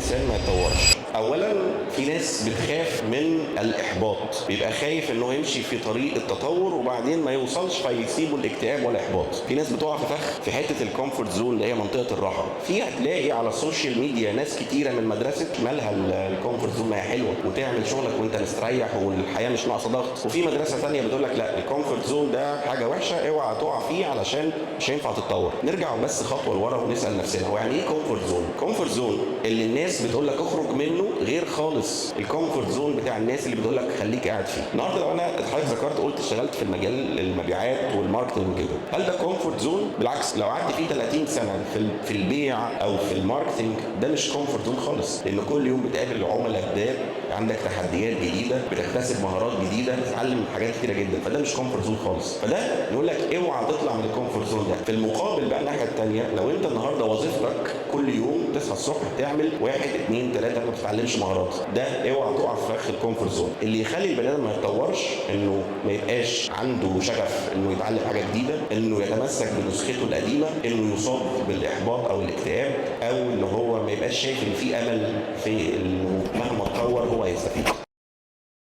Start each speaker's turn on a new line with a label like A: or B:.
A: الانسان ما يتطورش؟ اولا في ناس بتخاف من الاحباط، بيبقى خايف انه يمشي في طريق التطور وبعدين ما يوصلش فيسيبوا الاكتئاب والاحباط. في ناس بتقع في فخ في حته الكومفورت زون اللي هي منطقه الراحه. في هتلاقي على السوشيال ميديا ناس كتيره من مدرسه مالها الكومفورت زون، ما هي حلوه وتعمل شغلك وانت مستريح والحياه مش ناقصه ضغط. وفي مدرسه ثانيه بتقول لك لا، الكومفورت زون ده حاجه وحشه، اوعى تقع فيه علشان مش هينفع تتطور. نرجع بس خطوه لورا ونسال نفسنا هو يعني ايه كومفورت زون؟ كومفورت زون اللي الناس بتقول لك اخرج منه غير خالص الكومفورت زون بتاع الناس اللي بتقول لك خليك قاعد فيه. النهارده لو انا حضرتك ذكرت قلت اشتغلت في المجال المبيعات والماركتنج كده، هل ده كومفورت زون؟ بالعكس، لو قعدت فيه 30 سنه في البيع او في الماركتنج ده مش كومفورت زون خالص، لان كل يوم بتقابل عملاء جداد، عندك تحديات جديده، بتكتسب مهارات جديده، بتتعلم حاجات كتيره جدا، فده مش كومفورت زون خالص. فده نقول لك اوعى تطلع من الكومفورت زون ده. في المقابل بقى الناحيه الثانيه، لو انت النهارده وظيفتك كل يوم تصحى الصبح تعمل 1 2 3 ما بتتعلمش مهارات، ده اوعى تقع في فخ الكومفورت زون. اللي يخلي البني ادم ما يتطورش انه ما يبقاش عنده شغف انه يتعلم حاجه جديده، انه يتمسك بنسخته القديمه، انه يصاب بالاحباط او الاكتئاب، او ان هو ما يبقاش شايف ان في امل في انه مهما اتطور هو يستفيد.